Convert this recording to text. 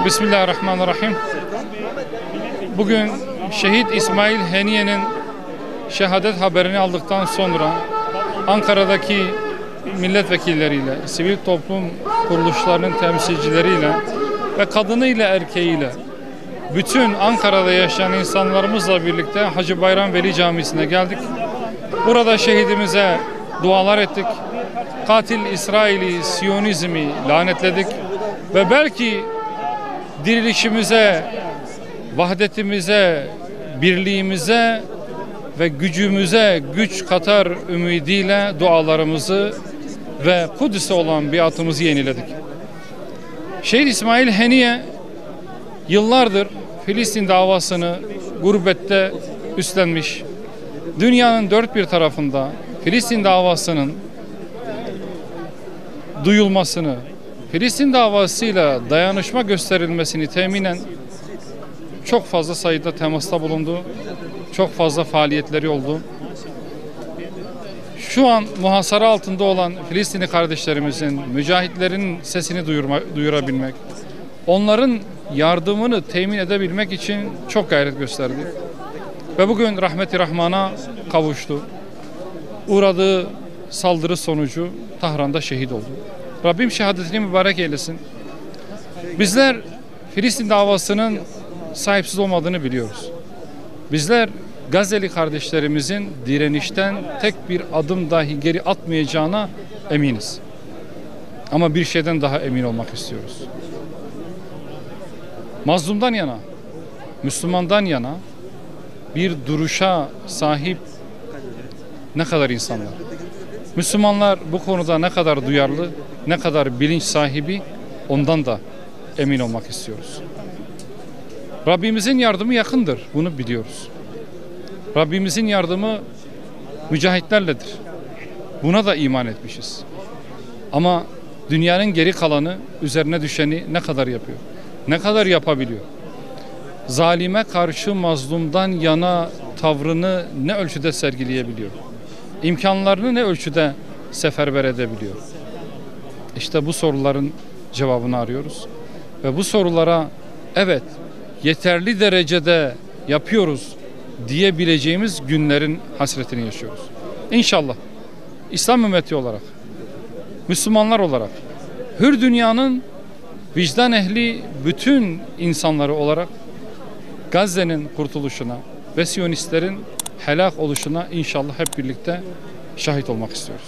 Bismillahirrahmanirrahim. Bugün şehit İsmail Haniye'nin şehadet haberini aldıktan sonra Ankara'daki milletvekilleriyle, sivil toplum kuruluşlarının temsilcileriyle ve kadınıyla erkeğiyle bütün Ankara'da yaşayan insanlarımızla birlikte Hacı Bayram Veli Camisi'ne geldik. Burada şehidimize dualar ettik. Katil İsraili Siyonizmi lanetledik ve belki dirilişimize, vahdetimize, birliğimize ve gücümüze güç katar ümidiyle dualarımızı ve Kudüs'e olan biatımızı yeniledik. Şehit İsmail Haniye yıllardır Filistin davasını gurbette üstlenmiş. Dünyanın dört bir tarafında Filistin davasının duyulmasını, Filistin davasıyla dayanışma gösterilmesini teminen çok fazla sayıda temasta bulundu. Çok fazla faaliyetleri oldu. Şu an muhasara altında olan Filistinli kardeşlerimizin, mücahitlerin sesini duyurabilmek, onların yardımını temin edebilmek için çok gayret gösterdi. Ve bugün rahmeti rahmana kavuştu. Uğradığı saldırı sonucu Tahran'da şehit oldu. Rabbim şehadetini mübarek eylesin. Bizler Filistin davasının sahipsiz olmadığını biliyoruz. Bizler Gazze'li kardeşlerimizin direnişten tek bir adım dahi geri atmayacağına eminiz. Ama bir şeyden daha emin olmak istiyoruz. Mazlumdan yana, Müslümandan yana bir duruşa sahip ne kadar insanlar. Müslümanlar bu konuda ne kadar duyarlı, ne kadar bilinç sahibi, ondan da emin olmak istiyoruz. Rabbimizin yardımı yakındır, bunu biliyoruz. Rabbimizin yardımı mücahitlerledir. Buna da iman etmişiz. Ama dünyanın geri kalanı üzerine düşeni ne kadar yapıyor? Ne kadar yapabiliyor? Zalime karşı mazlumdan yana tavrını ne ölçüde sergileyebiliyor? İmkanlarını ne ölçüde seferber edebiliyor? İşte bu soruların cevabını arıyoruz. Ve bu sorulara evet, yeterli derecede yapıyoruz diyebileceğimiz günlerin hasretini yaşıyoruz. İnşallah İslam ümmeti olarak, Müslümanlar olarak, hür dünyanın vicdan ehli bütün insanları olarak Gazze'nin kurtuluşuna ve Siyonistlerin helak oluşuna inşallah hep birlikte şahit olmak istiyoruz.